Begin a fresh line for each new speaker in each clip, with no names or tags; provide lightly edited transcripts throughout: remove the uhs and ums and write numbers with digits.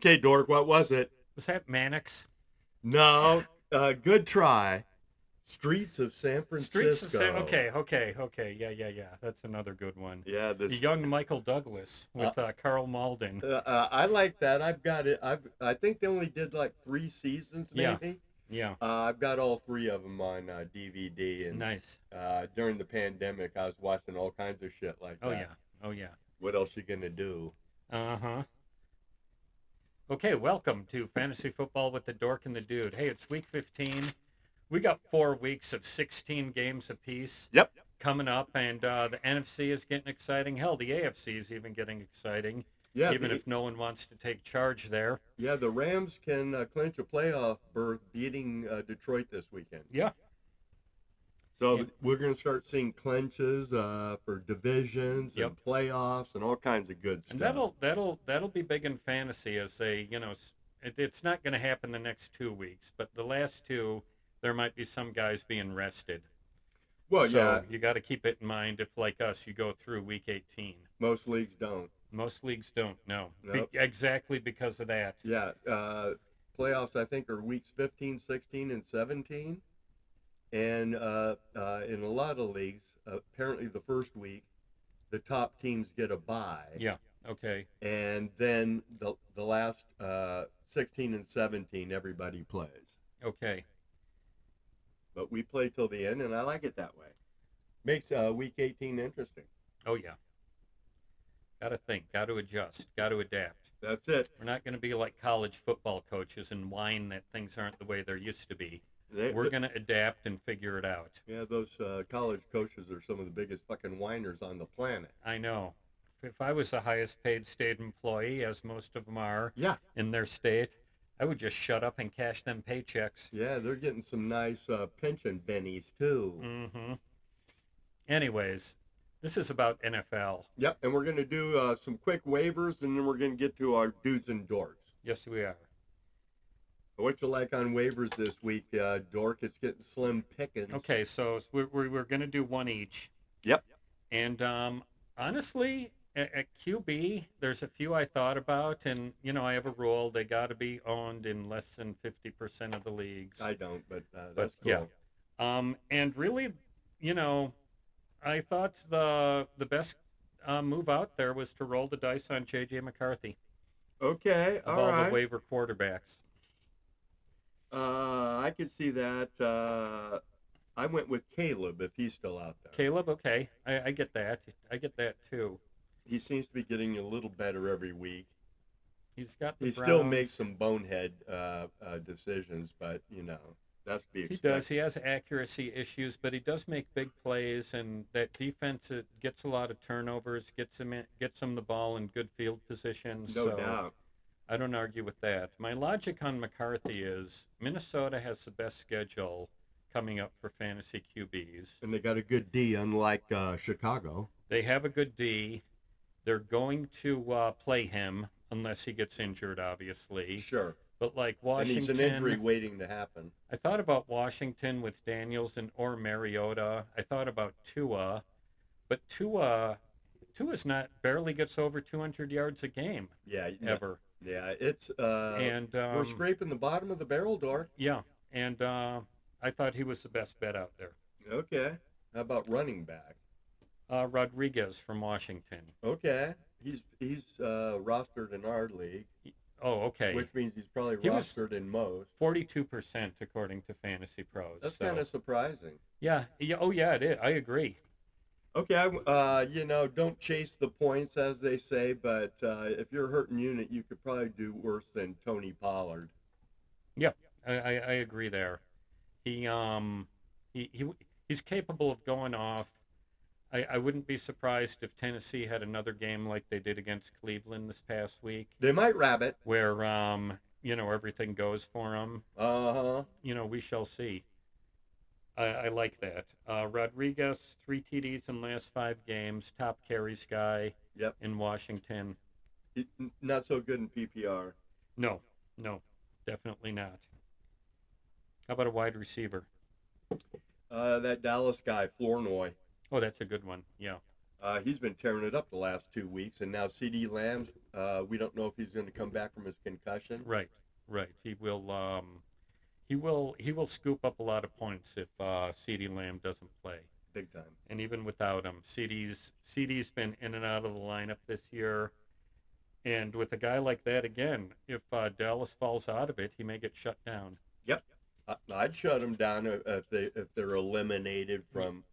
Okay, Dork, what was it?
Was that Mannix?
No, good try. Streets of San
Streets of San.
Francisco.
Okay. Yeah. That's another good one.
Yeah,
The
this.
young Michael Douglas
Uh,
with Carl Malden.
I like that. I've got it. I think they only did like 3 seasons,
Yeah,
maybe.
yeah.
I've got all three of them on DVD, and
Nice.
during the pandemic, I was watching all kinds of shit like
Oh
that.
yeah. Oh yeah.
What else you gonna do?
Uh-huh. Okay, welcome to Fantasy Football with the Dork and the Dude. Hey, it's week 15. We got 4 weeks of 16 games apiece
Yep.
coming up, and the NFC is getting exciting. Hell, the AFC is even getting exciting,
Yeah,
even if no one wants to take charge there.
the Rams can clinch a playoff berth, beating Detroit this weekend.
Yeah.
So
Yeah.
we're going to start seeing clinches for divisions
Yep.
and playoffs and all kinds of good
And
stuff.
that'll be big in fantasy as it's not going to happen the next 2 weeks, but the last two there might be some guys being rested.
Well,
So
yeah,
you got to keep it in mind if, like us, you go through week 18.
most leagues don't.
Most leagues don't know.
Nope.
Exactly because of that.
Yeah, playoffs I think are weeks 15, 16, and 17. And in a lot of leagues, apparently the first week, the top teams get a bye.
Yeah. Okay.
And then the last 16 and 17, everybody plays.
Okay.
But we play till the end, and I like it that way. Makes week 18 interesting.
Oh yeah. Got to think. Got to adjust. Got to adapt.
That's it.
We're not going to be like college football coaches and whine that things aren't the way they used to be. We're going to adapt and figure it out.
Yeah, those college coaches are some of the biggest fucking whiners on the planet.
I know. If I was the highest paid state employee, as most of them are
Yeah.
in their state, I would just shut up and cash them paychecks.
Yeah, they're getting some nice pension bennies, too.
Mm-hmm. Anyways, this is about NFL.
Yep, and we're going to do some quick waivers, and then we're going to get to our dudes and dorks.
Yes, we are.
What you like on waivers this week, Dork? It's getting slim pickings.
Okay, so we're going to do one each.
Yep.
And honestly, at QB, there's a few I thought about, and, I have a rule. They got to be owned in less than 50% of the leagues.
I don't, but that's
yeah.
cool.
And really, I thought the best move out there was to roll the dice on J.J. McCarthy
Okay,
of
all
all
right.
the waiver quarterbacks.
I could see that. I went with Caleb if he's still out there.
Caleb, okay. I get that. I get that, too.
He seems to be getting a little better every week.
He's got the
He
Browns.
still makes some bonehead decisions, but, that's to be expected.
He does. He has accuracy issues, but he does make big plays, and that defense gets a lot of turnovers, gets him the ball in good field position.
No doubt.
I don't argue with that. My logic on McCarthy is Minnesota has the best schedule coming up for fantasy QBs.
And they got a good D, unlike Chicago.
They have a good D. They're going to play him unless he gets injured, obviously.
Sure.
But like Washington,
and he's an injury waiting to happen.
I thought about Washington with Daniels or Mariota. I thought about Tua, but Tua's barely gets over 200 yards a game.
Yeah.
Ever.
Yeah, it's
And
we're scraping the bottom of the barrel, Dork.
Yeah, and I thought he was the best bet out there.
Okay. How about running back?
Rodriguez from Washington.
Okay. He's rostered in our league.
Oh, okay.
Which means he's probably
He was
rostered in most.
42% according to Fantasy Pros.
That's kind of surprising.
Yeah. Oh, yeah, it is. I agree.
Okay, don't chase the points, as they say, but if you're a hurting unit, you could probably do worse than Tony Pollard.
Yeah, I agree there. He's capable of going off. I wouldn't be surprised if Tennessee had another game like they did against Cleveland this past week.
They might rabbit.
Where, everything goes for them.
Uh-huh.
We shall see. I like that. Rodriguez, 3 TDs in last 5 games, top carries guy.
Yep.
In Washington.
Not so good in PPR.
No, definitely not. How about a wide receiver?
That Dallas guy, Flournoy.
Oh, that's a good one. Yeah.
He's been tearing it up the last 2 weeks, and now C.D. Lamb. We don't know if he's going to come back from his concussion.
Right, right. He will. He will scoop up a lot of points if CeeDee Lamb doesn't play.
Big time.
And even without him, CeeDee's been in and out of the lineup this year. And with a guy like that, again, if Dallas falls out of it, he may get shut down.
Yep, I'd shut them down if they're eliminated from.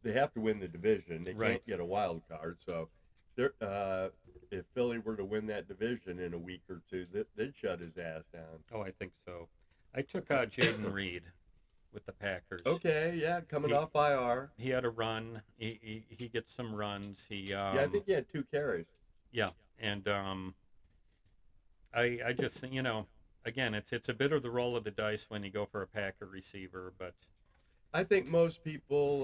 They have to win the division. They
Right.
can't get a wild card. So, if Philly were to win that division in a week or two, they'd shut his ass down.
Oh, I think so. I took Jaden Reed with the Packers.
Okay, yeah, coming off IR.
He had a run. He gets some runs.
Yeah, I think he had 2 carries.
Yeah, and I just, again, it's a bit of the roll of the dice when you go for a Packer receiver, but
I think most people,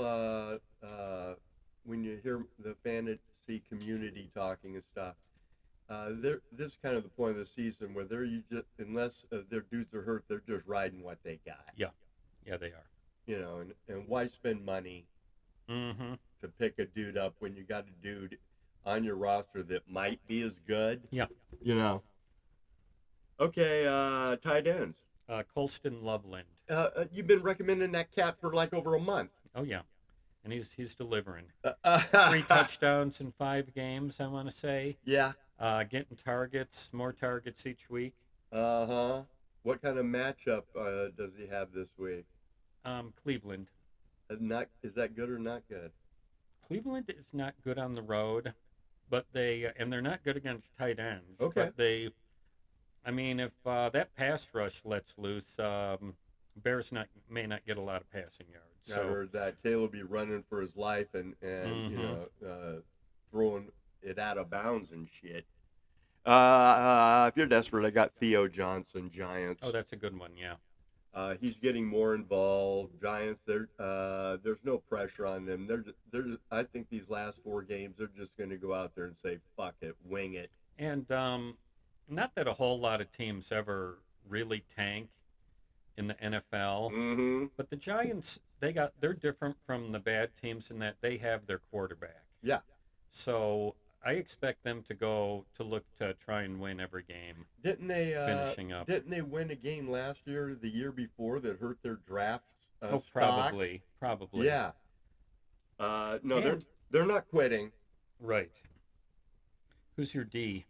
when you hear the fantasy community talking and stuff, this is kind of the point of the season where unless their dudes are hurt, they're just riding what they got.
yeah, they are.
And why spend money to pick a dude up when you got a dude on your roster that might be as good?
Yeah.
Okay, tight ends.
Colston Loveland.
You've been recommending that cat for like over a month.
Oh yeah, and he's delivering. 3 touchdowns in 5 games, I want to say.
Yeah.
Getting targets, more targets each week.
Uh-huh. What kind of matchup does he have this week?
Cleveland.
Is that good or not good?
Cleveland is not good on the road, but they're not good against tight ends.
Okay.
But if that pass rush lets loose, Bears may not get a lot of passing yards. So.
I heard that Caleb will be running for his life and throwing it out of bounds and shit. If you're desperate, I got Theo Johnson, Giants.
Oh, that's a good one, yeah.
He's getting more involved. Giants, there's no pressure on them. I think these last 4 games, they're just going to go out there and say, fuck it, wing it.
And not that a whole lot of teams ever really tank in the NFL, but the Giants, they're different from the bad teams in that they have their quarterback.
Yeah.
So I expect them to look to try and win every game.
Didn't they
finishing up?
Didn't they win a game last year, or the year before, that hurt their draft?
Probably.
Yeah. No, they're not quitting.
Right. Who's your D?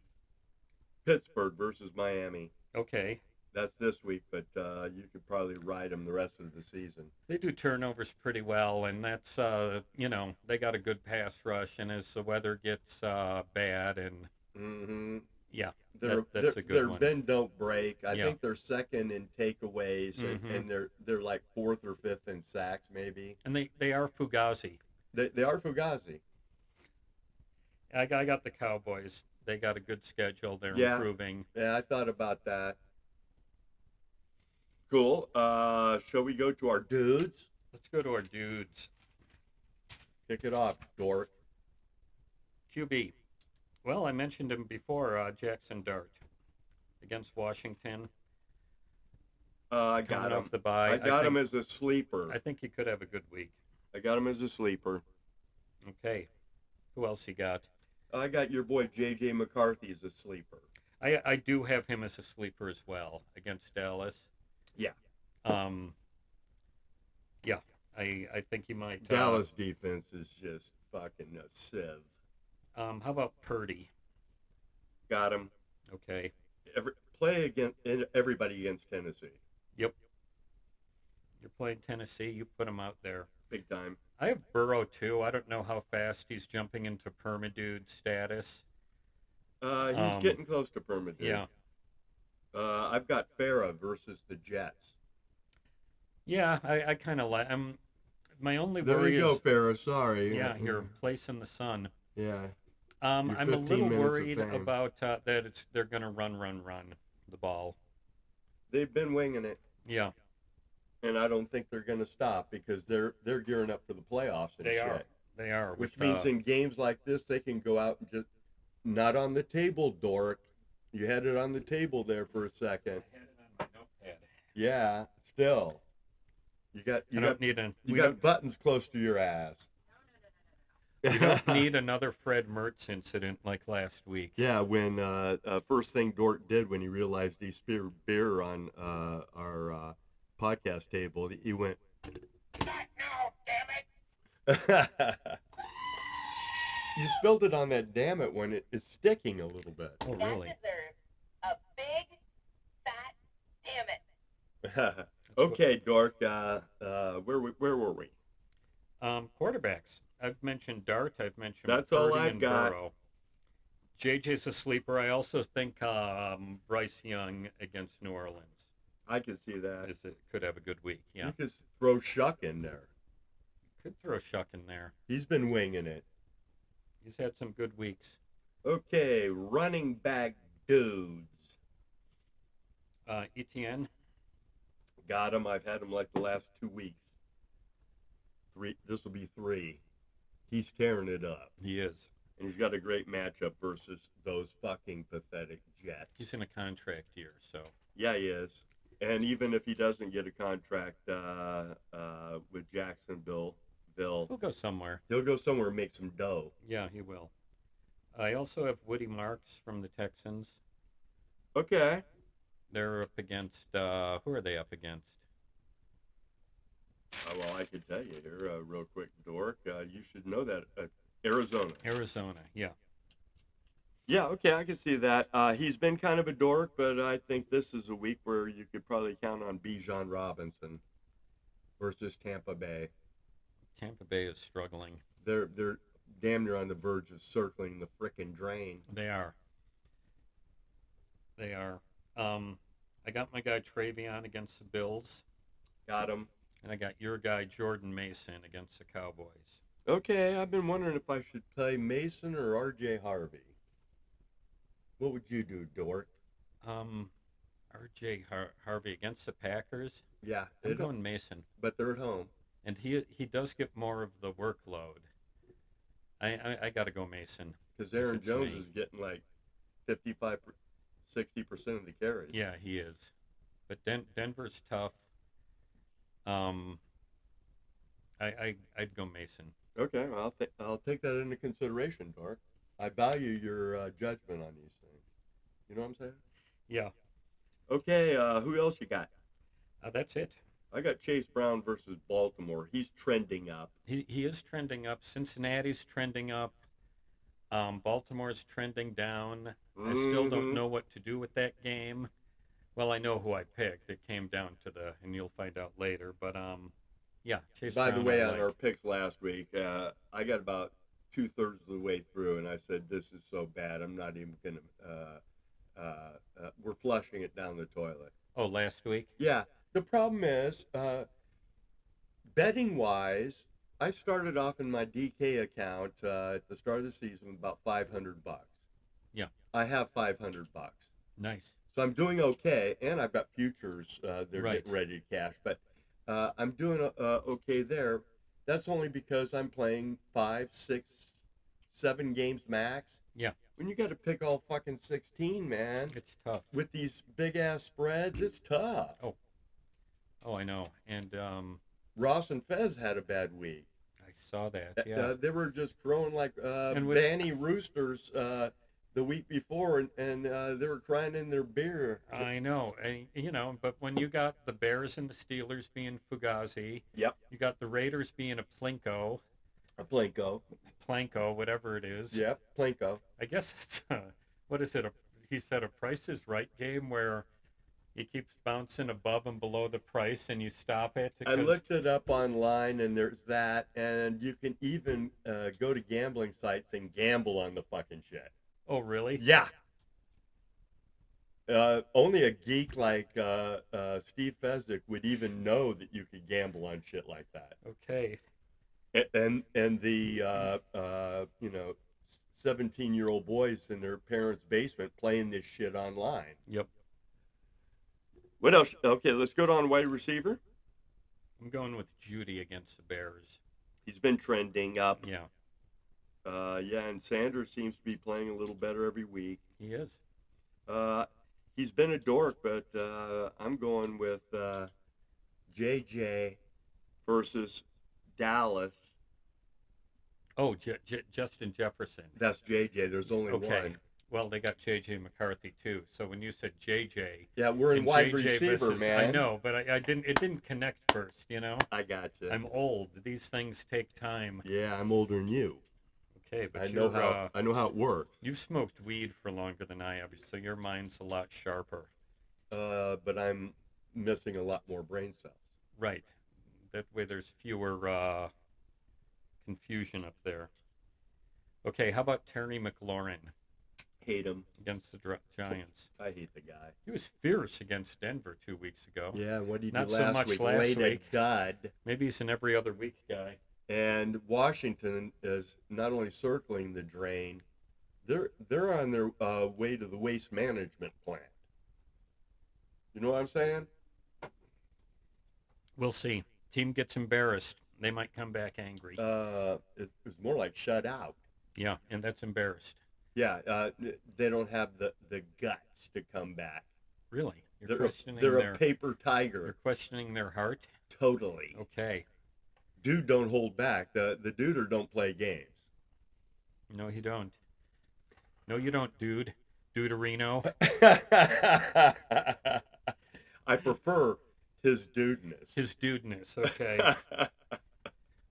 Pittsburgh versus Miami.
Okay.
That's this week, but you could probably ride them the rest of the season.
They do turnovers pretty well, and that's, they got a good pass rush, and as the weather gets bad, and yeah, that's a good one.
Their bend don't break. I think they're second in takeaways, and they're like 4th or 5th in sacks, maybe.
And they are Fugazi.
They are Fugazi.
I got the Cowboys. They got a good schedule. They're improving.
Yeah, I thought about that. Cool. Shall we go to our dudes?
Let's go to our dudes.
Kick it off, Dork.
QB. Well, I mentioned him before, Jackson Dart against Washington.
I got him.
Off the bye.
I got him as a sleeper.
I think he could have a good week.
I got him as a sleeper.
Okay. Who else you got?
I got your boy J.J. McCarthy as a sleeper.
I do have him as a sleeper as well against Dallas.
Yeah.
Yeah. I think he might.
Dallas defense is just fucking a sieve.
How about Purdy?
Got him.
Okay.
Play against everybody against Tennessee.
Yep. You're playing Tennessee. You put him out there.
Big time.
I have Burrow too. I don't know how fast he's jumping into permadude status.
He's getting close to permadude.
Yeah.
I've got Farah versus the Jets.
Yeah, I kind of like. My only
there
worry
you go,
is.
Farah. Sorry.
Yeah, your place in the sun.
Yeah.
I'm a little worried about that. They're going to run the ball.
They've been winging it.
Yeah.
And I don't think they're going to stop because they're gearing up for the playoffs and shit.
They are.
Which means in games like this, they can go out and just not on the table, Dork. You had it on the table there for a second.
I had it on my notepad.
Yeah, still. You got buttons close to your ass.
You don't need another Fred Mertz incident like last week.
Yeah, when first thing Dork did when he realized he spilled beer on our podcast table, he went, "Not now, damn it!" You spilled it on that damn it when it is sticking a little bit.
Oh, really?
That deserves a big, fat damn it.
Okay, Dork, where were we?
Quarterbacks. I've mentioned Dart. I've mentioned
That's
Purdy
all I've
and
got.
Burrow. JJ's a sleeper. I also think Bryce Young against New Orleans
I can see that.
could have a good week. Yeah,
You could throw Shuck in there.
could throw Shuck in there.
He's been winging it.
He's had some good weeks.
Okay, running back dudes.
Etienne.
Got him. I've had him like the last 2 weeks. This will be 3. He's tearing it up.
He is.
And he's got a great matchup versus those fucking pathetic Jets.
He's in a contract year, so.
Yeah, he is. And even if he doesn't get a contract with Jacksonville,
He'll go somewhere.
he'll go somewhere and make some dough.
Yeah, he will. I also have Woody Marks from the Texans.
Okay.
They're up against, who are they up against?
Well, I could tell you here real quick, Dork. You should know that. Arizona.
Arizona, yeah.
Yeah, okay, I can see that. He's been kind of a dork, but I think this is a week where you could probably count on Bijan Robinson versus Tampa Bay.
Tampa Bay is struggling.
They're damn near on the verge of circling the frickin' drain.
They are. They are. I got my guy Travion against the Bills,
Got him.
and I got your guy Jordan Mason against the Cowboys.
Okay, I've been wondering if I should play Mason or R.J. Harvey. What would you do, Dork?
R.J. Harvey against the Packers.
Yeah,
I'm going Mason,
but they're at home.
and he does get more of the workload. I got to go Mason.
Because Aaron
it's
Jones
me.
is getting like 55, 60% of the carries.
Yeah, he is. But Denver's tough. I'd go Mason.
Okay, well, I'll take that into consideration, Dork. I value your judgment on these things. You know what I'm saying?
Yeah,
Okay, who else you got?
that's it.
I got Chase Brown versus Baltimore. He's trending up.
He is trending up. Cincinnati's trending up. Baltimore's trending down. I still don't know what to do with that game. Well, I know who I picked. It came down to and you'll find out later. But yeah, Chase
By
Brown.
the way,
I
on
like.
our picks last week, I got about 2/3 of the way through, and I said, this is so bad, I'm not even going to, we're flushing it down the toilet.
Oh, last week.
Yeah, the problem is, betting-wise, I started off in my DK account at the start of the season with about $500.
Yeah.
I have $500.
Nice.
So I'm doing okay, and I've got futures they're
Right.
getting ready to cash. But I'm doing okay there. That's only because I'm playing 5, 6, 7 games max.
Yeah.
When you got to pick all fucking 16, man,
It's tough.
with these big-ass spreads, it's tough.
Oh, I know. And
Ross and Fez had a bad week.
I saw that. Yeah.
They were just crowing like
with-
Banny roosters the week before, and they were crying in their beer.
I know. But when you got the Bears and the Steelers being Fugazi,
Yep.
you got the Raiders being a Plinko,
A Plinko.
Planko, whatever it is.
Yep, Plinko.
I guess it's what is it? He said a Price is Right game where he keeps bouncing above and below the price, and you stop it.
I looked it up online, and there's that, and you can even go to gambling sites and gamble on the fucking shit.
Oh, really?
Yeah. Only a geek like Steve Fezzik would even know that you could gamble on shit like that.
Okay.
And the 17-year-old boys in their parents' basement playing this shit online.
Yep.
What else? Okay, let's go on wide receiver.
I'm going with Judy against the Bears.
He's been trending up.
Yeah,
And Sanders seems to be playing a little better every week.
he is.
He's been a dork, but I'm going with JJ versus Dallas.
Oh, Justin Jefferson.
That's JJ. There's only
Okay.
one.
Well, they got J.J. McCarthy too. So when you said J.J.
Yeah, we're in
and
wide
J.J.
receiver,
versus,
man.
I know, but I didn't. It didn't connect first. You know.
I got you.
I'm old. These things take time.
Yeah, I'm older than you.
Okay, but
I know how it works.
You've smoked weed for longer than I have, so your mind's a lot sharper.
But I'm missing a lot more brain cells.
Right. That way there's fewer confusion up there. Okay, how about Terry McLaurin
Hate him.
against the Giants?
I hate the guy.
He was fierce against Denver 2 weeks ago.
Yeah, what did he
Not
do
so
last
much
week?
last
Laid
week.
a dud.
Maybe he's an every other week guy.
And Washington is not only circling the drain, they're on their way to the waste management plant. You know what I'm saying?
We'll see. Team gets embarrassed. They might come back angry.
It's more like shut out.
Yeah, and that's embarrassed.
Yeah, they don't have the guts to come back.
Really?
They're a paper tiger.
You're questioning their heart?
Totally.
Okay.
Dude don't hold back. The duder don't play games.
No, you don't. No, you don't, dude. Duderino.
I prefer his dudeness.
His dudeness, okay.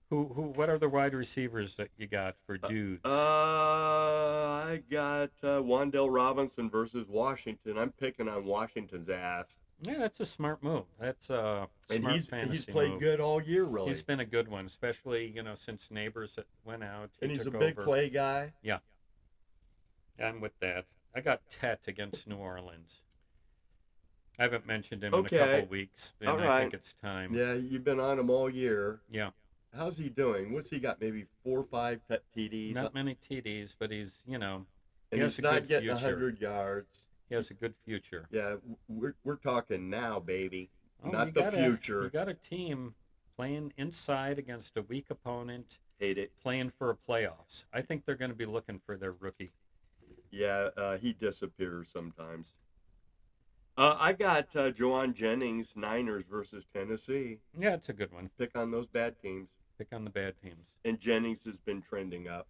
What are the wide receivers that you got for dudes?
I got Wan'Dale Robinson versus Washington. I'm picking on Washington's ass.
Yeah, that's a smart move. That's a
And
smart
he's
fantasy
played
move.
good all year, really.
He's been a good one, especially, since Neighbors went out.
And he's a
took
big
over.
play guy.
Yeah, I'm with that. I got Tet against New Orleans. I haven't mentioned him in a couple of weeks, and
All
I
right.
think it's time.
Yeah, you've been on him all year.
Yeah.
How's he doing? What's he got? Maybe 4 or 5 TDs?
Not many TDs, but he's, he
and
has
he's
a
not
good
getting
future.
100 yards.
He has a good future.
Yeah, we're talking now, baby.
Oh,
Not
you
the
got
future.
You got a team playing inside against a weak opponent,
Hate it.
playing for a playoffs. I think they're going to be looking for their rookie.
Yeah, he disappears sometimes. I got Joanne Jennings, Niners versus Tennessee.
Yeah, it's a good one.
Pick on those bad teams.
Pick on the bad teams.
And Jennings has been trending up.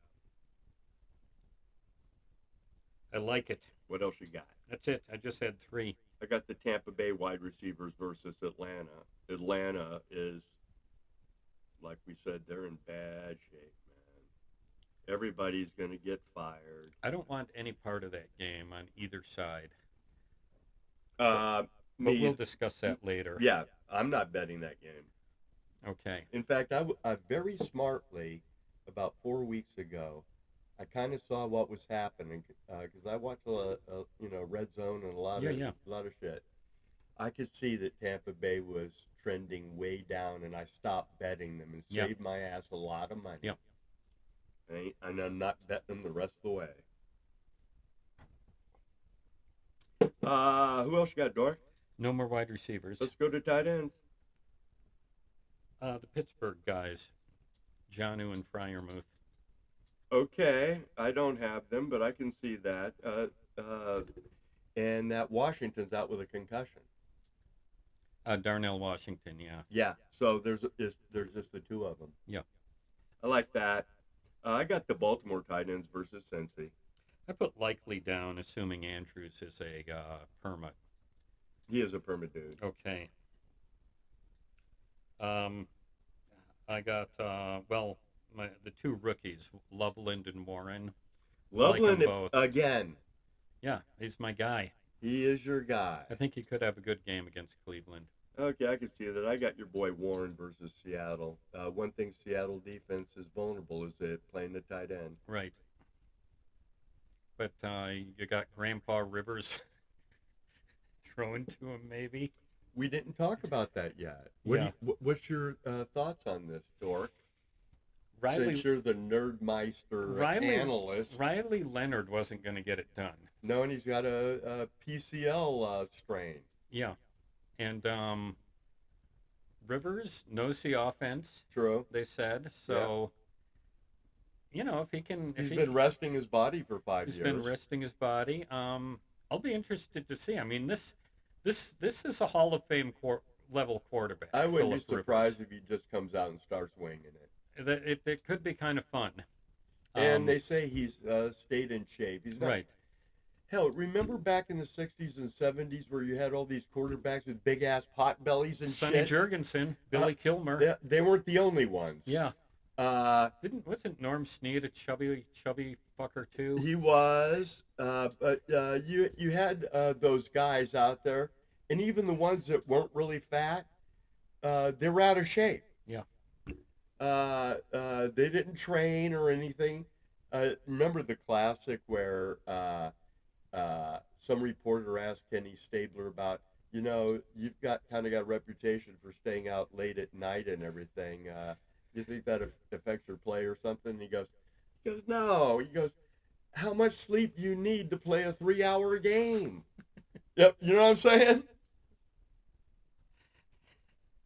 I like it.
What else you got?
That's it. I just had 3.
I got the Tampa Bay wide receivers versus Atlanta. Atlanta is, like we said, they're in bad shape, man. Everybody's going to get fired.
I don't want any part of that game on either side.
But
But we'll discuss that later.
Yeah, I'm not betting that game.
Okay.
In fact, I very smartly, about 4 weeks ago, I kind of saw what was happening because I watch Red Zone and a lot of shit. I could see that Tampa Bay was trending way down, and I stopped betting them and saved my ass a lot of money.
Yeah.
And I'm not betting them the rest of the way. Who else you got, Dork?
No more wide receivers.
Let's go to tight ends.
The Pittsburgh guys, Jonnu and Freiermuth.
Okay, I don't have them, but I can see that. And that Washington's out with a concussion.
Darnell Washington, yeah.
Yeah, so there's just the 2 of them.
Yeah.
I like that. I got the Baltimore tight ends versus Cincy.
I put Likely down, assuming Andrews is a perma.
He is a perma dude.
Okay. I got the 2 rookies, Loveland and Warren.
Loveland
like them both.
Again.
Yeah, he's my guy.
He is your guy.
I think he could have a good game against Cleveland.
Okay, I can see that. I got your boy Warren versus Seattle. One thing Seattle defense is vulnerable is it playing the tight end.
Right. But you got Grandpa Rivers throwing to him, maybe.
We didn't talk about that yet. What's your thoughts on this, Dork? Since you're the Nerdmeister analyst.
Riley Leonard wasn't going to get it done.
No, and he's got a PCL strain.
Yeah. And Rivers knows the offense.
True.
They said. So, if he can...
He's been resting his body for 5 years.
He's been resting his body. I'll be interested to see. I mean, this is a Hall of Fame level quarterback.
I wouldn't
Phillip
be surprised if he just comes out and starts winging it.
It could be kind of fun.
And they say he's stayed in shape. He's not.
Right.
Hell, remember back in the 60s and 70s where you had all these quarterbacks with big-ass pot bellies and
Sonny
shit?
Jurgensen, Billy Kilmer.
They weren't the only ones.
Yeah.
Uh,
Wasn't Norm Snead a chubby fucker too?
He was, but you had those guys out there, and even the ones that weren't really fat, they were out of shape.
Yeah.
They didn't train or anything. Remember the classic where some reporter asked Kenny Stabler about, you've got a reputation for staying out late at night and everything. You think that affects your play or something? And he goes, no. He goes, how much sleep do you need to play a 3-hour game? Yep, you know what I'm saying?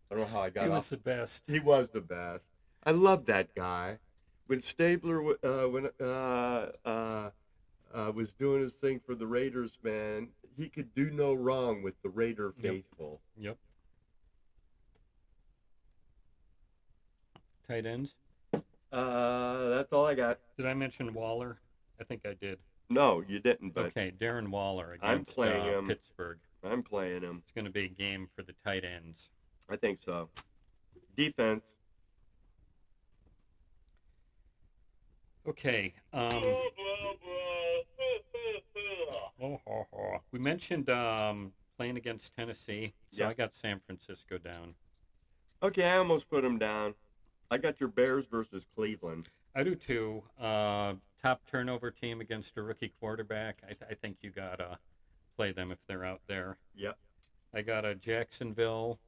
I don't know how I got off.
He was the best.
He was the best. I love that guy. When Stabler was doing his thing for the Raiders, man, he could do no wrong with the Raider faithful.
Yep. Tight ends?
That's all I got.
Did I mention Waller? I think I did.
No, you didn't, but
okay, Darren Waller against
I'm playing him.
Pittsburgh.
I'm playing him.
It's going to be a game for the tight ends.
I think so. Defense.
Okay. We mentioned playing against Tennessee, so I got San Francisco down.
Okay, I almost put him down. I got your Bears versus Cleveland.
I do too. Top turnover team against a rookie quarterback. I think you gotta play them if they're out there.
Yep.
I got a Jacksonville.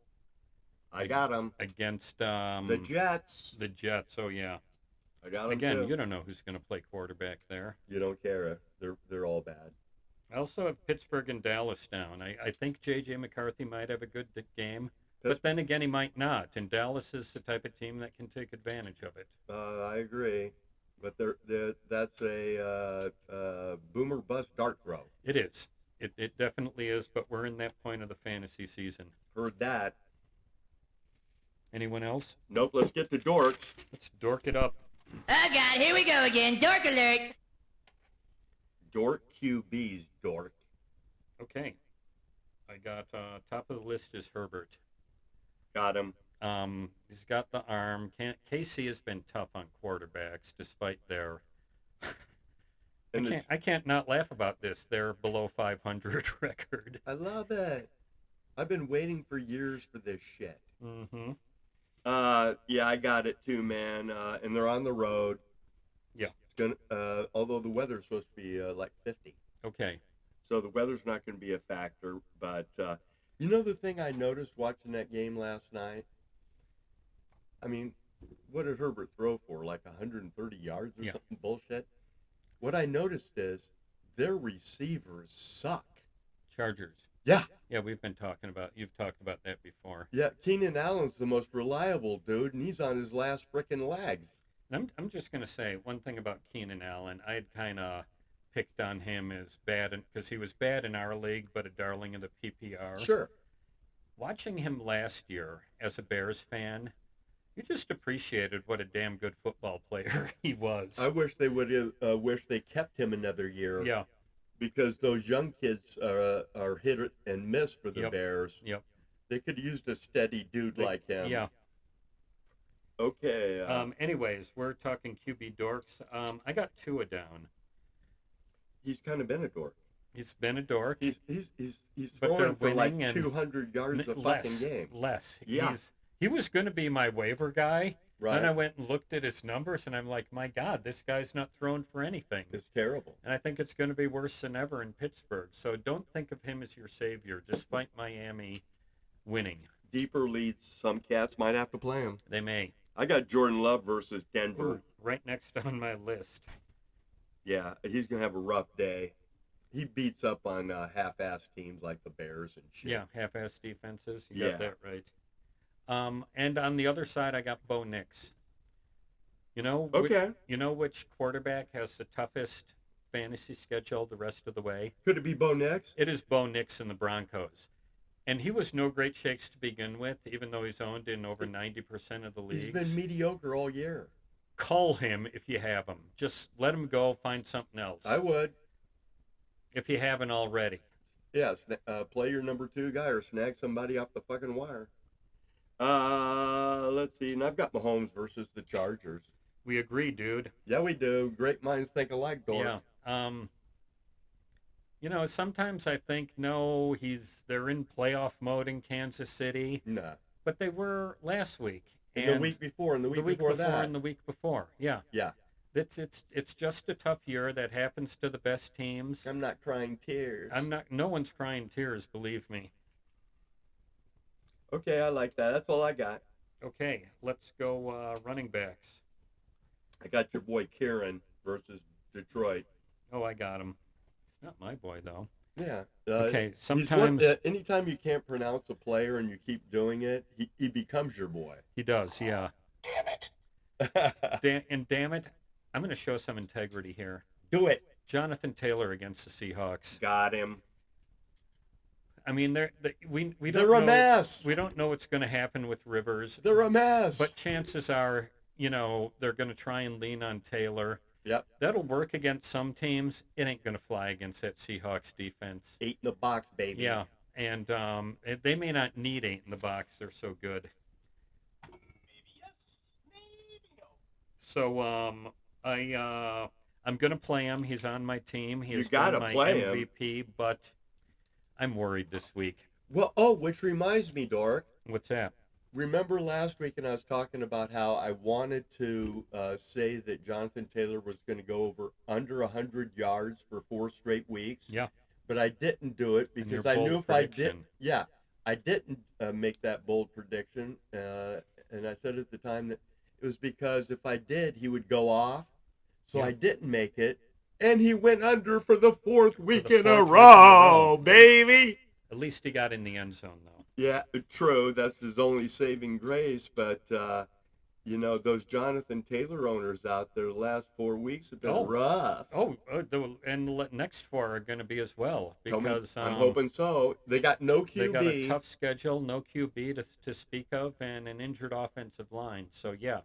I got them
against
the Jets.
The Jets. Oh yeah.
I got them
again.
too.
You don't know who's going to play quarterback there.
You don't care. They're all bad.
I also have Pittsburgh and Dallas down. I think J.J. McCarthy might have a good game. But then again, he might not. And Dallas is the type of team that can take advantage of it.
I agree. But that's a boomer bust dart throw.
It is. It definitely is. But we're in that point of the fantasy season.
Heard that.
Anyone else?
Nope. Let's get to Dorks.
Let's dork it up.
Oh, God. Here we go again. Dork alert.
Dork QB's dork.
Okay. I got top of the list is Herbert.
Got him.
He's got the arm. KC has been tough on quarterbacks, despite their. I can't not laugh about this. They're below 500 record.
I love it. I've been waiting for years for this shit.
Mm-hmm.
Yeah, I got it too, man. And they're on the road.
Yeah.
It's gonna. Although the weather's supposed to be like 50.
Okay.
So the weather's not going to be a factor, but. You know the thing I noticed watching that game last night? I mean, what did Herbert throw for? Like 130 yards or something bullshit? What I noticed is their receivers suck.
Chargers.
Yeah.
Yeah, you've talked about that before.
Yeah, Keenan Allen's the most reliable dude, and he's on his last frickin' legs.
And I'm just going to say one thing about Keenan Allen. I had kind of picked on him as bad because he was bad in our league, but a darling of the PPR.
Sure.
Watching him last year as a Bears fan, you just appreciated what a damn good football player he was.
I wish they would wish they kept him another year.
Yeah.
Because those young kids are hit and miss for the Bears.
Yep.
They could have used a steady dude like him.
Yeah.
Okay.
Anyways, we're talking QB dorks. I got Tua down.
He's kind of been a dork.
He's been a dork.
He's throwing for like 200 yards a fucking game.
Less.
Yeah.
He was going to be my waiver guy.
Right.
Then I went and looked at his numbers, and I'm like, my God, this guy's not throwing for anything.
It's terrible.
And I think it's going to be worse than ever in Pittsburgh. So don't think of him as your savior, despite Miami winning.
Deeper leads, some cats might have to play him.
They may.
I got Jordan Love versus Denver.
Ooh, right next on my list.
Yeah, he's going to have a rough day. He beats up on half-ass teams like the Bears and shit.
Yeah, half-ass defenses. You got that right. And on the other side, I got Bo Nix. You know, you know which quarterback has the toughest fantasy schedule the rest of the way?
Could it be Bo Nix?
It is Bo Nix and the Broncos. And he was no great shakes to begin with, even though he's owned in over 90% of the leagues.
He's been mediocre all year.
cull him if you have him. Just let him go. Find something else.
I would.
If you haven't already.
Yeah, play your number 2 guy or snag somebody off the fucking wire. Let's see. And I've got Mahomes versus the Chargers.
We agree, dude.
Yeah, we do. Great minds think alike, Dork.
Yeah. Sometimes I think, no, they're in playoff mode in Kansas City.
Nah.
But they were last week.
And the week before, and the week before that.
And the week before, yeah.
Yeah.
It's just a tough year. That happens to the best teams.
I'm not crying tears.
No one's crying tears, believe me.
Okay, I like that. That's all I got.
Okay, let's go running backs.
I got your boy Kieran versus Detroit.
Oh, I got him. It's not my boy, though.
Yeah.
Okay, sometimes...
anytime you can't pronounce a player and you keep doing it, he becomes your boy.
He does, yeah.
Damn it.
Damn it, I'm going to show some integrity here.
Do it.
Jonathan Taylor against the Seahawks.
Got him.
I mean, we don't
They're a mess.
We don't know what's going to happen with Rivers.
They're a mess.
But chances are, they're going to try and lean on Taylor.
Yep.
That'll work against some teams. It ain't going to fly against that Seahawks defense.
8 in the box, baby.
Yeah, and they may not need 8 in the box. They're so good.
Maybe yes, maybe no.
So I'm going to play him. He's on my team. He's
gotta
my
play
MVP, but I'm worried this week.
Well, which reminds me, Dork.
What's that?
Remember last week, and I was talking about how I wanted to say that Jonathan Taylor was going to go under 100 yards for 4 straight weeks.
Yeah.
But I didn't do it because I knew if I did, I didn't make that bold prediction, and I said at the time that it was because if I did, he would go off. So I didn't make it, and he went under for the 4th week in a row, baby.
At least he got in the end zone, though.
Yeah, true. That's his only saving grace. But, those Jonathan Taylor owners out there the last 4 weeks have been rough.
And the next 4 are going to be as well. Because
I'm hoping so. They got no QB.
They got a tough schedule, no QB to speak of, and an injured offensive line. So, yeah.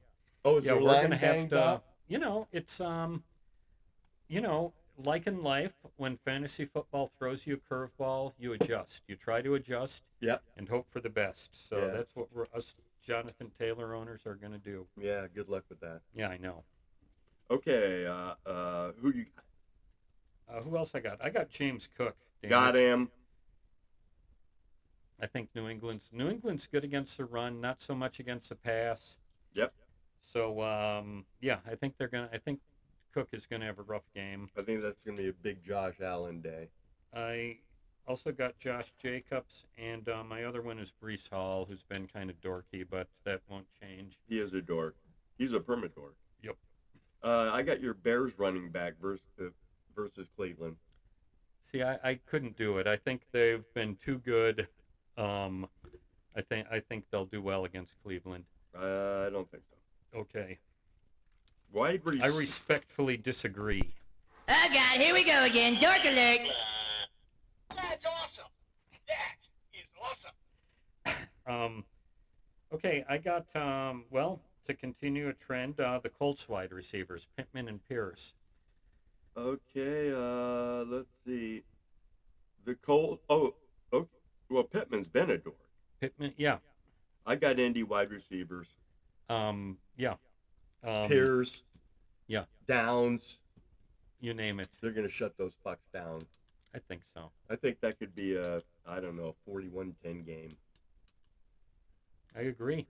Oh, is their
we're
line
going to have
banged
to,
up?
It's, like in life, when fantasy football throws you a curveball, you adjust. You try to adjust and hope for the best. So that's what us Jonathan Taylor owners are going to do.
Yeah, good luck with that.
Yeah, I know.
Okay, who you got?
Who else I got? I got James Cook.
Got him.
I think New England's good against the run, not so much against the pass.
Yep.
So, I think Cook is going to have a rough game.
I think that's going to be a big Josh Allen day.
I also got Josh Jacobs, and my other one is Breece Hall, who's been kind of dorky, but that won't change.
He is a dork. He's a perma dork.
Yep.
I got your Bears running back versus Cleveland.
See, I couldn't do it. I think they've been too good. I think they'll do well against Cleveland.
I don't think so.
Okay.
I
respectfully disagree.
Oh, God, here we go again. Dork alert.
That's awesome. That is awesome.
Okay, I got, to continue a trend, the Colts wide receivers, Pittman and Pierce.
Okay, let's see. The Colts, okay. Well, Pittman's been a dork.
Pittman, yeah.
I got Indy wide receivers.
Yeah.
Pierce.
Yeah.
Downs.
You name it.
They're going to shut those fucks down.
I think so.
I think that could be a 41-10 game.
I agree.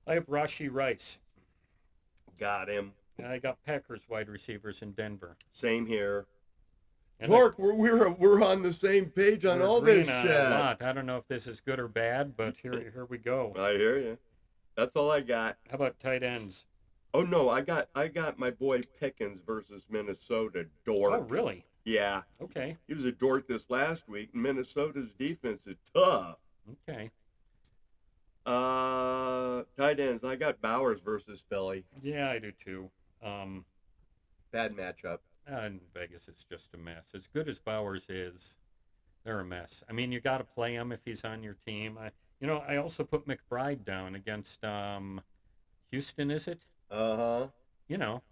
I have Rashee Rice.
Got him.
And I got Packers wide receivers in Denver.
Same here.
And
Dork, we're on the same page on all this shit.
A lot. I don't know if this is good or bad, but here we go.
I hear you. That's all I got.
How about tight ends?
Oh no, I got my boy Pickens versus Minnesota. Dork.
Oh really?
Yeah.
Okay.
He was a dork this last week. Minnesota's defense is tough.
Okay.
Tight ends. I got Bowers versus Philly.
Yeah, I do too.
Bad matchup.
In Vegas, it's just a mess. As good as Bowers is, they're a mess. I mean, you got to play him if he's on your team. I also put McBride down against Houston. Is it?
Uh-huh.
You know,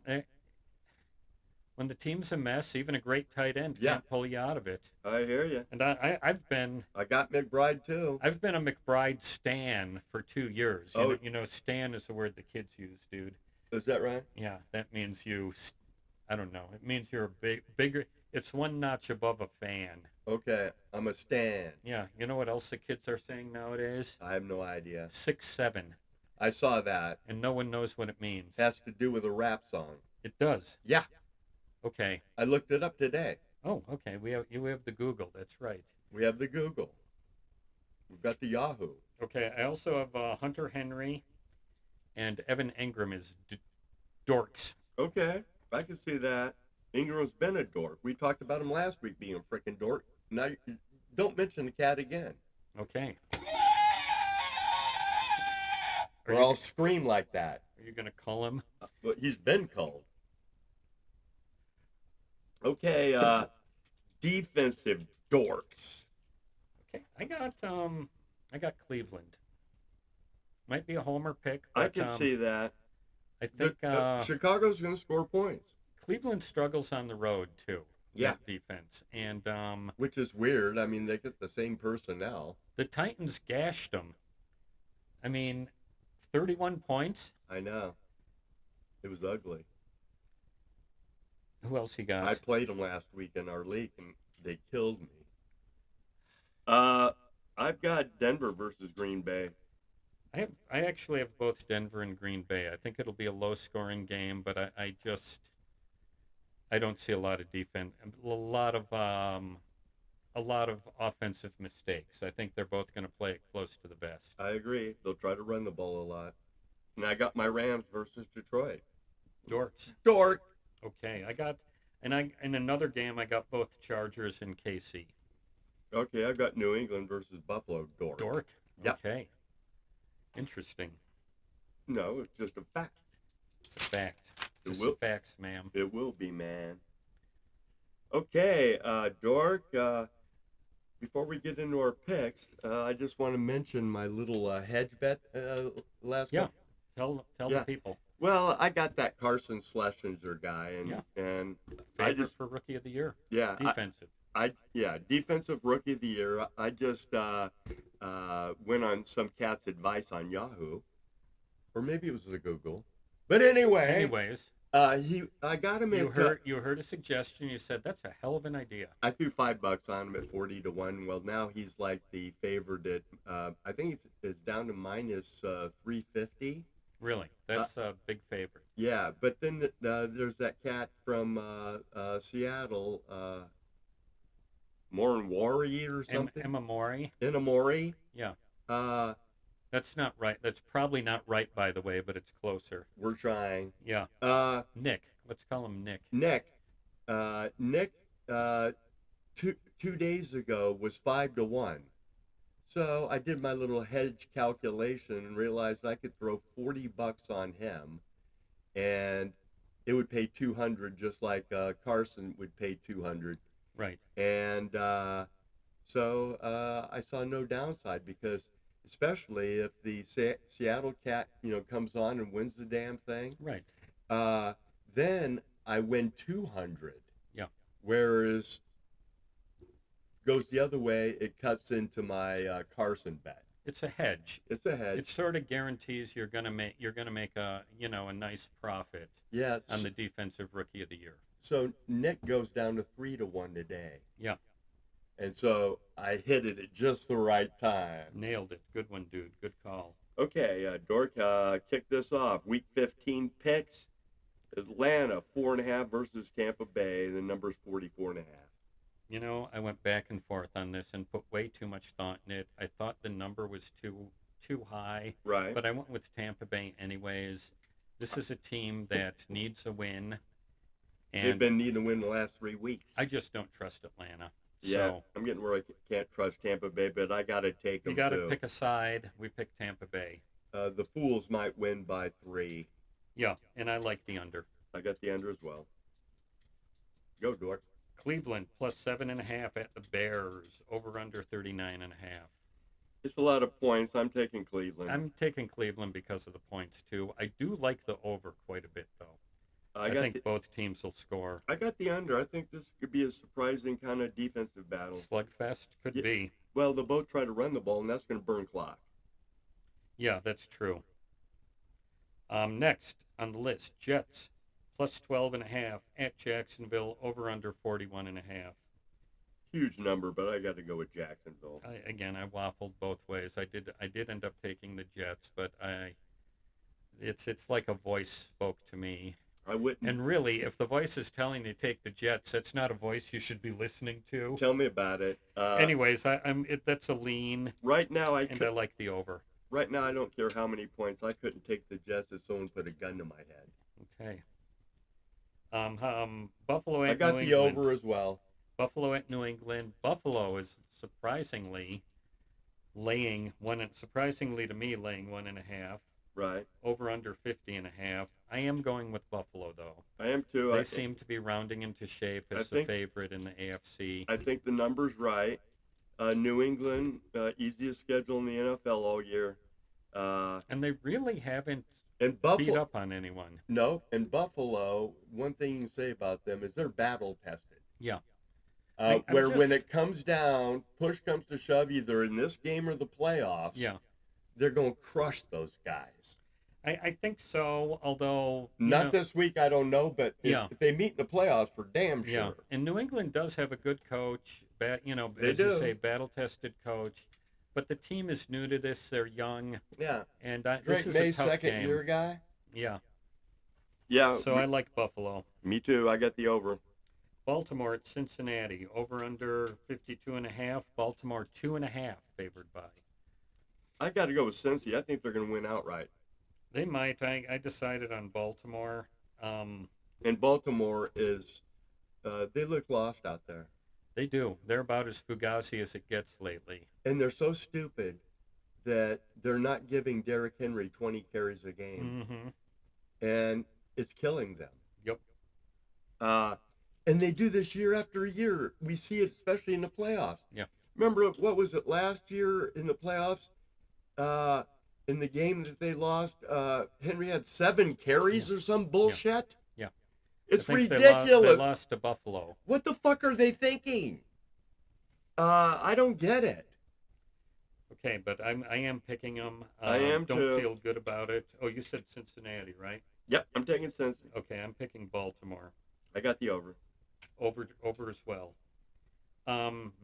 when the team's a mess, even a great tight end
Yeah.
can't pull you out of it.
I hear you.
And I've been
I got McBride too.
a McBride stan for 2 years.
Oh.
You know, stan is the word the kids use, dude.
Is that right?
Yeah, that means I don't know. It means you're a bigger. It's one notch above a fan.
Okay, I'm a stan.
Yeah, you know what else the kids are saying nowadays?
I have no idea.
6'7",
I saw that.
and no one knows what it means.
Has to do with a rap song.
It does.
Yeah,
Okay.
I looked it up today.
Oh, okay. You have the Google. That's right.
We have the Google. We've got the Yahoo.
Okay. I also have Hunter Henry, and Evan Ingram is Dorks.
Okay, I can see that. Ingram's been a dork. We talked about him last week being a frickin' dork. Now, don't mention the cat again.
Okay.
Or I'll scream like that.
Are you gonna call him?
But he's been called. Okay, defensive dorks.
Okay. I got Cleveland. Might be a homer pick, but
I can see that.
I think
Chicago's going to score points.
Cleveland struggles on the road too.
Yeah.
That defense, and
Which is weird. I mean, they get the same personnel.
the Titans gashed them. I mean, 31 points.
I know. It was ugly.
Who else you got?
I played them last week in our league, and they killed me. I've got Denver versus Green Bay.
I actually have both Denver and Green Bay. I think it'll be a low-scoring game, but I don't see a lot of defense, a lot of offensive mistakes. I think they're both going to play it close to the vest.
I agree. They'll try to run the ball a lot. And I got my Rams versus Detroit.
Dorks.
Dork.
Okay, in another game I got both Chargers and KC.
Okay, I've got New England versus Buffalo. Dork.
Dork.
Yeah.
Okay. Interesting.
No, it's just a fact.
It's a fact.
It
Just
will-
the facts, ma'am.
It will be, man. Okay, Dork, before we get into our picks, I just want to mention my little hedge bet last
Yeah.
week.
Tell
Yeah.
the people.
Well, I got that Carson Schlesinger guy, and
Yeah.
and
Favorite for Rookie of the Year.
yeah,
Defensive.
defensive rookie of the year. I just went on some cat's advice on Yahoo, or maybe it was the Google. But anyway,
Anyways,
I got him
you
in.
heard a suggestion. You said that's a hell of an idea.
I threw $5 on him at 40-1. Well, now he's like the favorite at. I think it's down to minus 350.
Really, that's a big favorite.
Yeah, but then there's that cat from Seattle, Morinwari or something.
Emma Mori.
Inamori.
Yeah,
Uh,
that's not right. That's probably not right, by the way, but it's closer.
we're trying.
Yeah, Nick. Let's call him Nick.
Nick. Nick. 2 days ago was 5-1. So I did my little hedge calculation and realized I could throw $40 on him, and it would pay 200, just like Carson would pay 200.
Right.
And so I saw no downside, because especially if the Seattle cat, comes on and wins the damn thing,
Right.
then I win 200.
Yeah.
Whereas goes the other way, it cuts into my Carson bet.
It's a hedge.
It's a hedge.
It sort of guarantees you're gonna make a a nice profit
Yeah.
on the defensive Rookie of the Year.
So Nick goes down to 3-1 today.
Yeah.
And so I hit it at just the right time.
Nailed it. Good one, dude. Good call.
Okay, Dork, kick this off. Week 15 picks. Atlanta 4.5 versus Tampa Bay. The number's 44.5.
I went back and forth on this and put way too much thought in it. I thought the number was too high,
Right.
but I went with Tampa Bay anyways. This is a team that needs a win,
They've
and
been needing to win the last 3 weeks.
I just don't trust Atlanta.
Yeah,
So
I'm getting where I can't trust Tampa Bay, but I got to take them
you got
too.
to pick a side. We picked Tampa Bay.
The Fools might win by 3.
Yeah, and I like the under.
I got the under as well. Go, Dork.
Cleveland plus 7.5 at the Bears. Over under 39.5.
It's a lot of points. I'm taking Cleveland.
I'm taking Cleveland because of the points, too. I do like the over quite a bit, though. I think both teams will score.
I got the under. I think this could be a surprising kind of defensive battle.
Slugfest could be.
Well, they'll both try to run the ball, and that's going to burn clock.
Yeah, that's true. Next on the list, Jets plus 12.5 at Jacksonville, over under 41.5.
Huge number, but I got to go with Jacksonville.
I waffled both ways. I did end up taking the Jets, but it's like a voice spoke to me.
I wouldn't.
And really, if the voice is telling you to take the Jets, that's not a voice you should be listening to.
Tell me about it.
Anyways, that's a lean.
Right now,
I like the over.
Right now, I don't care how many points. I couldn't take the Jets if someone put a gun to my head.
Okay. Buffalo at
I got
New
the
England.
over as well.
Buffalo at New England. Buffalo is surprisingly surprisingly to me, laying 1.5.
Right.
Over under 50.5. I am going with Buffalo, though.
I am too.
They seem to be rounding into shape as the favorite in the AFC.
I think the number's right. New England, easiest schedule in the NFL all year.
And they really haven't beat up on anyone.
No, and Buffalo, one thing you can say about them is they're battle tested.
Yeah.
When it comes down, push comes to shove, either in this game or the playoffs,
yeah,
they're going to crush those guys.
I think so, although...
Not this week, I don't know, but if they meet in the playoffs, for damn sure.
Yeah, and New England does have a good coach,
you
say, battle-tested coach, but the team is new to this. They're young.
Yeah.
And
Drake
this is
May's
a tough
second-year
game.
guy?
Yeah.
Yeah.
So I like Buffalo.
Me too. I got the over.
Baltimore at Cincinnati, over under 52.5. Baltimore 2.5 favored by.
I got to go with Cincy. I think they're going to win outright.
They might. I decided on Baltimore.
And Baltimore is, they look lost out there.
They do. They're about as fugazi as it gets lately.
And they're so stupid that they're not giving Derrick Henry 20 carries a game.
Mm-hmm.
And it's killing them.
Yep.
And they do this year after year. We see it especially in the playoffs.
Yeah.
Remember, what was it last year in the playoffs? In the game that they lost, Henry had 7 carries or some bullshit.
Yeah.
It's ridiculous.
They lost to Buffalo.
What the fuck are they thinking? I don't get it.
Okay, but I am picking them.
I am
don't
too.
feel good about it. Oh, you said Cincinnati, right?
Yep, I'm taking Cincy.
Okay, I'm picking Baltimore.
I got the over.
Over as well.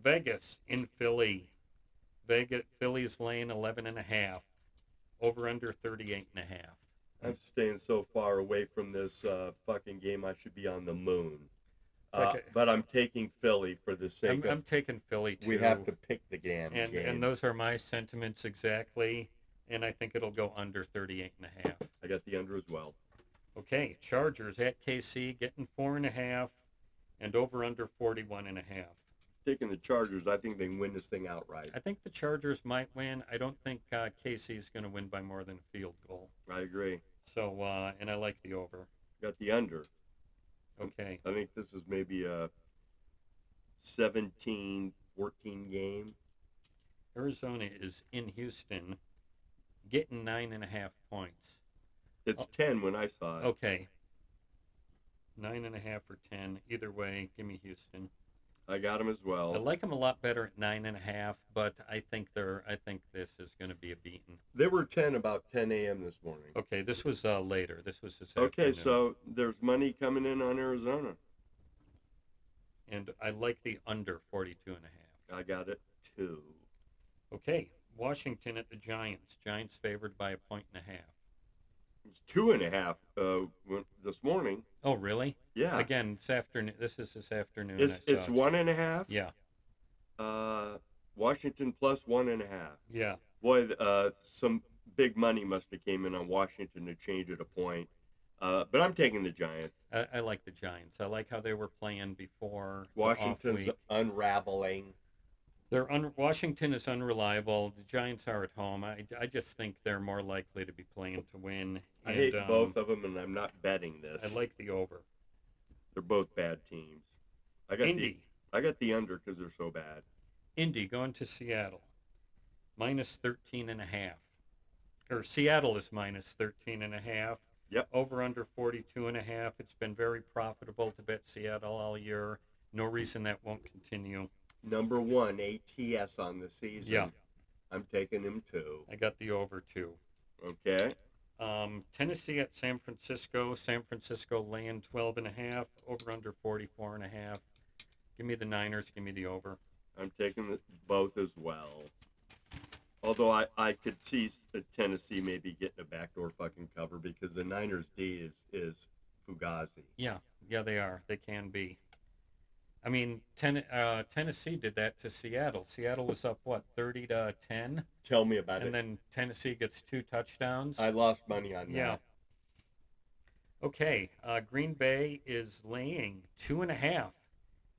Vegas in Philly. Philly's laying 11.5. Over under 38.5.
I'm staying so far away from this fucking game. I should be on the moon. But I'm taking Philly for the sake of...
I'm taking Philly, too.
We have to pick the game.
And those are my sentiments exactly. And I think it'll go under 38.5.
I got the under as well.
Okay, Chargers at KC getting 4.5 and over under 41.5.
Taking the Chargers, I think they can win this thing outright.
I think the Chargers might win. I don't think KC is going to win by more than a field goal.
I agree.
So, and I like the over.
Got the under.
Okay.
I think this is maybe a 17-14 game.
Arizona is in Houston getting 9.5 points.
It's 10 when I saw it.
Okay. 9.5 or 10. Either way, give me Houston.
I got them as well.
I like them a lot better at 9.5, but I think this is going to be a beating.
They were 10 about 10 a.m. this morning.
Okay, this was later. This was this afternoon.
Okay, so there's money coming in on Arizona.
And I like the under 42.5. I
got it too.
Okay, Washington at the Giants. Giants favored by 1.5.
It was 2.5 this morning.
Oh, really?
Yeah.
Again, this afternoon. This is this afternoon.
It's 1.5.
Yeah.
Washington plus 1.5.
Yeah.
Boy, some big money must have came in on Washington to change it a point. But I'm taking the Giants.
I like the Giants. I like how they were playing before.
Washington's unraveling.
Washington is unreliable. The Giants are at home. I just think they're more likely to be playing to win.
I hate both of them, and I'm not betting this.
I like the over.
They're both bad teams. I got the under because they're so bad.
Indy going to Seattle. minus 13.5. Or Seattle is minus 13.5.
Yep.
Over under 42.5. It's been very profitable to bet Seattle all year. No reason that won't continue.
Number 1 ATS on the season.
Yeah.
I'm taking him too.
I got the over too.
Okay.
Tennessee at San Francisco. San Francisco laying 12.5. Over under 44.5. Give me the Niners. Give me the over.
I'm taking both as well. Although I could see Tennessee maybe getting a backdoor fucking cover because the Niners D is Fugazi.
Yeah, they are. They can be. I mean, Tennessee did that to Seattle. Seattle was up, 30-10?
Tell me about it.
And then Tennessee gets 2 touchdowns.
I lost money on that.
Yeah. Okay, Green Bay is laying 2.5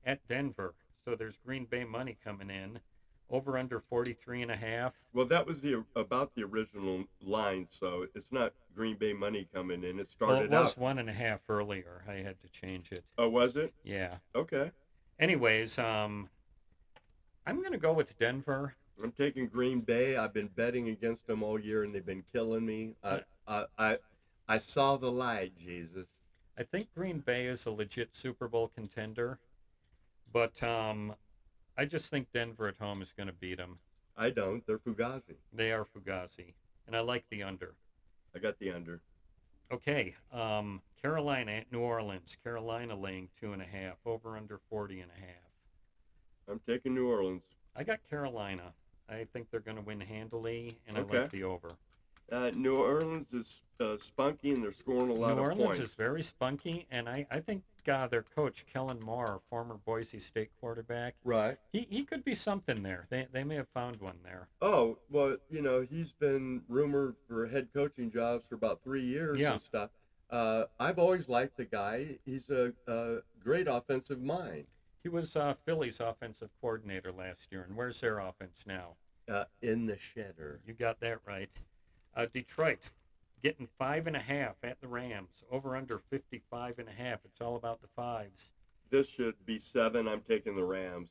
at Denver. So there's Green Bay money coming in. Over under 43.5.
Well, that was about the original line, so it's not Green Bay money coming in. It started
Well, it was
out
1.5 earlier. I had to change it.
Oh, was it?
Yeah.
Okay.
Anyways, I'm going to go with Denver.
I'm taking Green Bay. I've been betting against them all year, and they've been killing me. I saw the light, Jesus.
I think Green Bay is a legit Super Bowl contender, but I just think Denver at home is going to beat them.
I don't. They're Fugazi.
They are Fugazi, and I like the under.
I got the under.
Okay, Carolina at New Orleans. Carolina laying 2.5. Over under 40.5.
I'm taking New Orleans.
I got Carolina. I think they're going to win handily, and
Okay.
I like the over.
New Orleans is spunky, and they're scoring a lot
New
of
Orleans
points.
is very spunky, and I think their coach, Kellen Moore, former Boise State quarterback,
Right.
he could be something there. They may have found one there.
Oh, well, he's been rumored for head coaching jobs for about 3 years
Yeah.
and stuff. I've always liked the guy. He's a great offensive mind.
He was Philly's offensive coordinator last year, and where's their offense now?
In the shedder.
You got that right. Detroit getting 5.5 at the Rams. Over under 55.5. It's all about the fives.
This should be 7. I'm taking the Rams.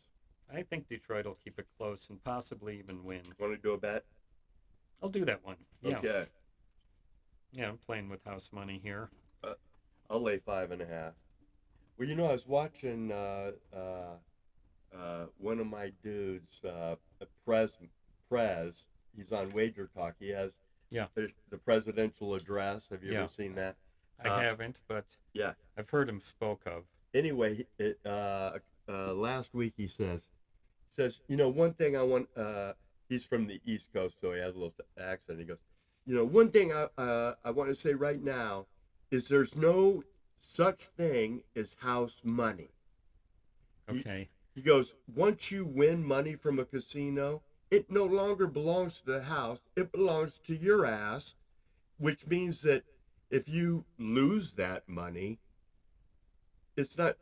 I think Detroit will keep it close and possibly even win.
Want to do a bet?
I'll do that one. Yeah.
Okay.
Yeah, I'm playing with house money here.
I'll lay 5.5. Well, I was watching one of my dudes, Prez. He's on Wager Talk. He has the presidential address. Have you ever seen that?
I haven't, but
yeah,
I've heard him spoke of.
Anyway, last week he says, one thing I want. He's from the East Coast, so he has a little accent. He goes, one thing I want to say right now is there's no such thing as house money.
Okay.
He goes, once you win money from a casino, it no longer belongs to the house. It belongs to your ass, which means that if you lose that money, it's not,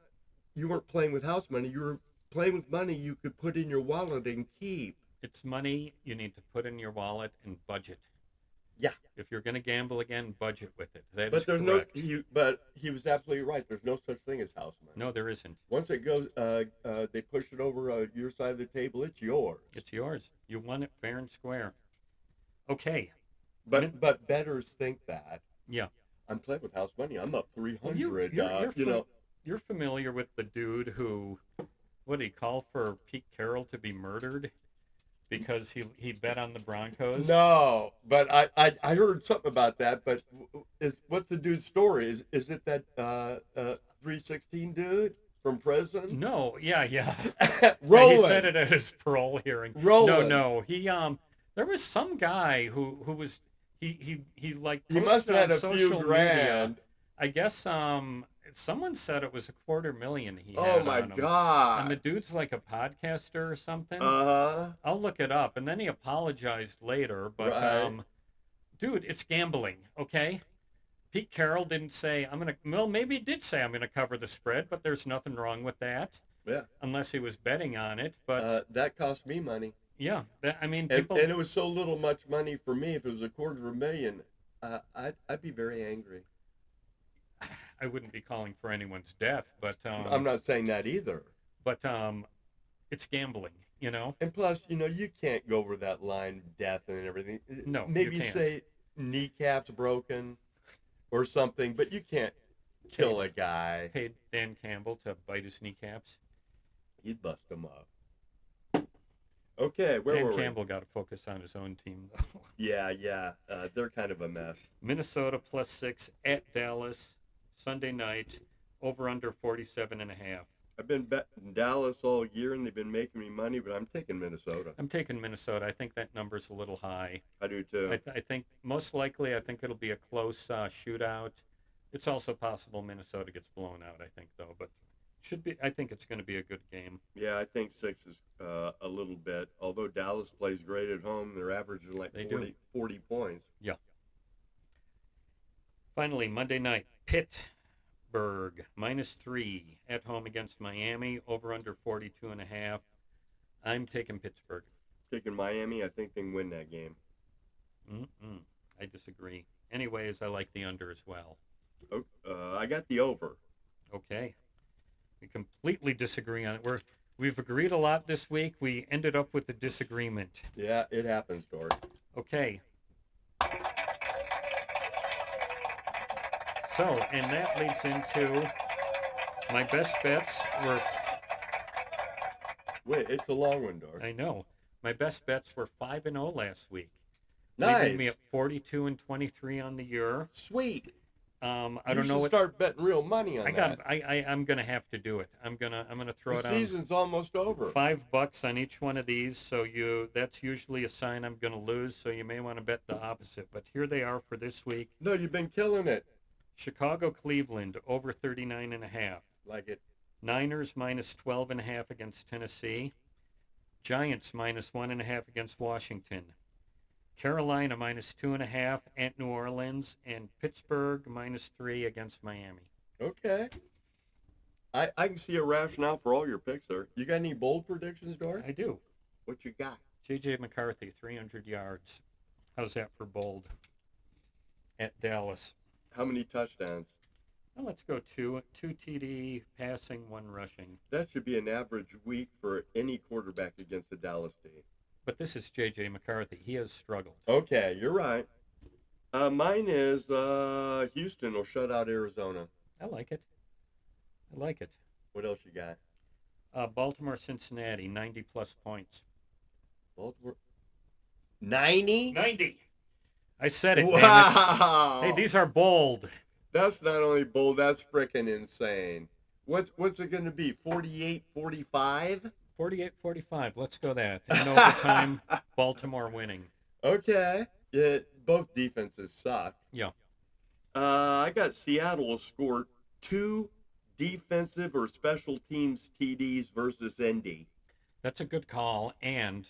you weren't playing with house money. You were playing with money you could put in your wallet and keep.
It's money you need to put in your wallet and budget.
Yeah.
If you're going to gamble again, budget with it. That
But
is
there's
correct.
but he was absolutely right. There's no such thing as house money.
No, there isn't.
Once it goes, they push it over your side of the table. It's yours.
It's yours. You won it fair and square. Okay.
But bettors think that.
Yeah.
I'm playing with house money. I'm up 300.
You're familiar with the dude who, what did he call for Pete Carroll to be murdered because he bet on the Broncos?
No, but I heard something about that. But what's the dude's story? Is it that 316 dude from prison?
No. Yeah.
Roland.
He said it at his parole hearing.
Roland.
No. He there was some guy who was he like
He must have had a few grand.
Media. I guess someone said it was $250,000 he had.
Oh my
on him.
God!
And the dude's like a podcaster or something.
Uh-huh.
I'll look it up. And then he apologized later. But
Right.
Dude, it's gambling. Okay. Pete Carroll didn't say maybe he did say I'm gonna cover the spread, but there's nothing wrong with that.
Yeah.
Unless he was betting on it. But
that cost me money.
yeah,
And it was so much money for me. If it was $250,000, I'd be very angry.
I wouldn't be calling for anyone's death, but
I'm not saying that either.
But it's gambling, you know.
And plus, you can't go over that line, death and everything.
No,
Maybe
you can't.
say kneecaps broken or something, but you can't kill a guy.
Paid Dan Campbell to bite his kneecaps.
You'd bust him up. Okay, where were
Dan Campbell got to focus on his own team, though.
we? Yeah. They're kind of a mess.
Minnesota +6 at Dallas Sunday night. Over under 47.5.
I've been betting Dallas all year, and they've been making me money, but I'm taking Minnesota.
I'm taking Minnesota. I think that number's a little high.
I do too.
I think most likely, I think it'll be a close shootout. It's also possible Minnesota gets blown out. I think though, but should be. I think it's going to be a good game.
Yeah, I think 6 is a little bit. Although Dallas plays great at home, they're averaging like 40 points.
Yeah. Finally, Monday night, Pittsburgh -3 at home against Miami. Over under 42.5. I'm taking Pittsburgh.
Taking Miami, I think they can win that game.
I disagree. Anyways, I like the under as well.
I got the over.
Okay. We completely disagree on it. We've agreed a lot this week. We ended up with a disagreement.
Yeah, it happens, Dork.
Okay. So, and that leads into my best bets were...
Wait, it's a long one, Dork.
I know. My best bets were 5-0 last week.
Nice.
Leaving me at 42-23 on the year.
Sweet.
I
You
don't know
should
what...
start betting real money on that.
I'm gonna have to do it. I'm gonna throw
The
it on.
season's almost over.
$5 on each one of these, so that's usually a sign I'm gonna lose. So you may want to bet the opposite. But here they are for this week.
No, you've been killing it.
Chicago, Cleveland over 39.5.
Like it.
Niners -12.5 against Tennessee. Giants -1.5 against Washington. Carolina -2.5 at New Orleans, and Pittsburgh -3 against Miami.
Okay. I can see a rationale for all your picks there. You got any bold predictions, Dork?
I do.
What you got?
J.J. McCarthy, 300 yards. How's that for bold? At Dallas.
How many touchdowns?
Well, let's go two TD passing, 1 rushing.
That should be an average week for any quarterback against the Dallas team.
But this is J.J. McCarthy. He has struggled.
Okay, you're right. Mine is Houston will shut out Arizona.
I like it.
What else you got?
Baltimore, Cincinnati, 90+ points.
Baltimore. 90?
90. I said it,
Wow.
damn it. Hey, these are bold.
That's not only bold, that's frickin' insane. What's it going to be, 48-45?
48-45. Let's go that. In overtime, Baltimore winning.
Okay. Yeah, both defenses suck.
Yeah.
I got Seattle will score 2 defensive or special teams TDs versus Indy.
That's a good call. And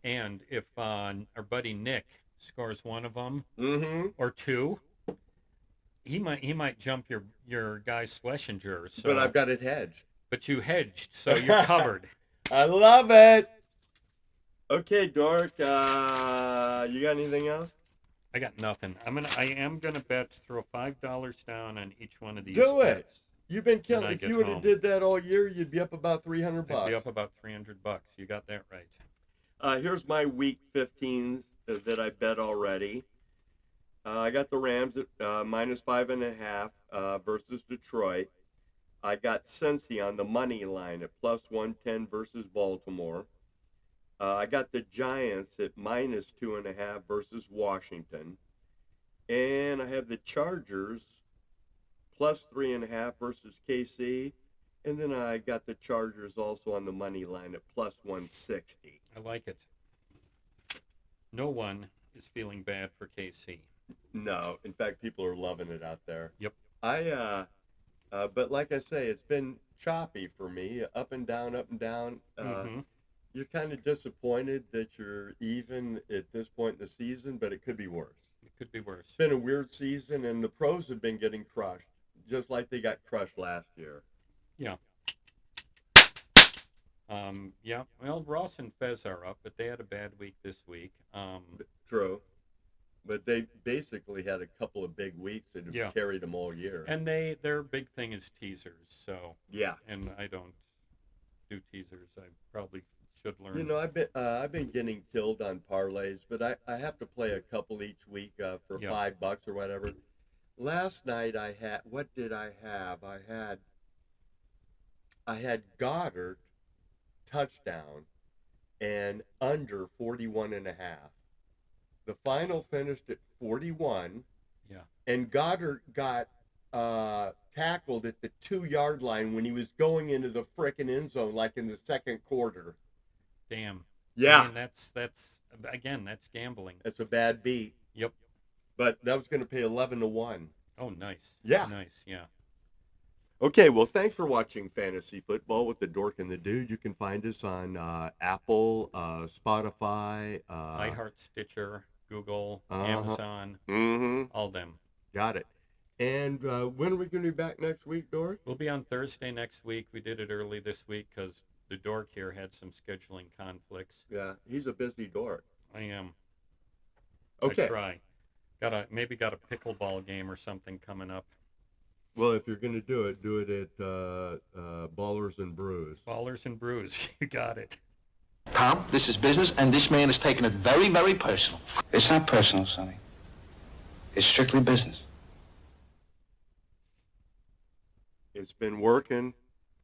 if our buddy Nick scores one of them or 2, he might jump your guy Schlesinger. So,
but I've got it hedged.
But you hedged, so you're covered.
I love it. Okay, Dork. You got anything else?
I got nothing. I am gonna throw $5 down on each one of these.
Do it.
bets.
You've been killing.
When I
If
get
you would have
home.
did that all year, you'd be up about $300.
I'd be up about $300. You got that right.
Here's my week 15s that I bet already. I got the Rams at -5.5 versus Detroit. I got Cincy on the money line at +110 versus Baltimore. I got the Giants at -2.5 versus Washington. And I have the Chargers +3.5 versus KC. And then I got the Chargers also on the money line at +160.
I like it. No one is feeling bad for KC.
No, in fact, people are loving it out there.
Yep.
But like I say, it's been choppy for me, up and down, up and down. You're kind of disappointed that you're even at this point in the season, but it could be worse.
It could be worse.
It's been a weird season, and the pros have been getting crushed, just like they got crushed last year.
Yeah. Yeah. Well, Ross and Fez are up, but they had a bad week this week.
True. But they basically had a couple of big weeks that have carried them all year.
And their big thing is teasers. So
yeah.
And I don't do teasers. I probably should learn.
You know, I've been getting killed on parlays, but I have to play a couple each week for
Yep.
$5 or whatever. Last night what did I have? I had Goddard touchdown and under 41.5. The final finished at 41.
Yeah.
And Goddard got tackled at the 2-yard line when he was going into the frickin' end zone, like in the second quarter.
Damn.
Yeah.
I mean, that's gambling.
That's a bad beat.
Yep.
But that was going to pay 11-1.
Oh, nice.
Yeah.
Nice, yeah.
Okay, well, thanks for watching Fantasy Football with the Dork and the Dude. You can find us on Apple, Spotify,
iHeart, Stitcher, Google,
Uh-huh.
Amazon,
Mm-hmm.
all them.
Got it. And when are we going to be back next week, Dork?
We'll be on Thursday next week. We did it early this week because the Dork here had some scheduling conflicts.
Yeah, he's a busy dork.
I am.
Okay.
I try. Maybe got a pickleball game or something coming up.
Well, if you're going to do it at Ballers and Brews.
Ballers and Brews. You got it.
Tom, this is business, and this man is taking it very, very personal. It's not personal, Sonny. It's strictly business.
It's been working.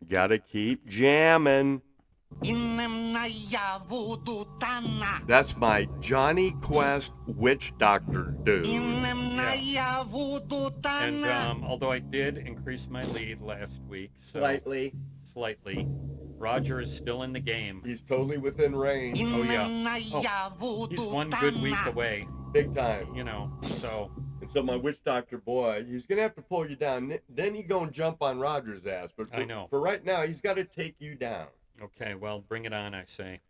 Got to keep jamming. That's my Johnny Quest Witch Doctor dude.
And although I did increase my lead last week, so slightly, Roger is still in the game.
He's totally within range.
Oh yeah. Oh, he's one good week away.
Big time.
You know. So.
And so my Witch Doctor boy, he's gonna have to pull you down. Then he gonna jump on Roger's ass. But
I know.
For right now, he's got to take you down.
Okay. Well, bring it on, I say.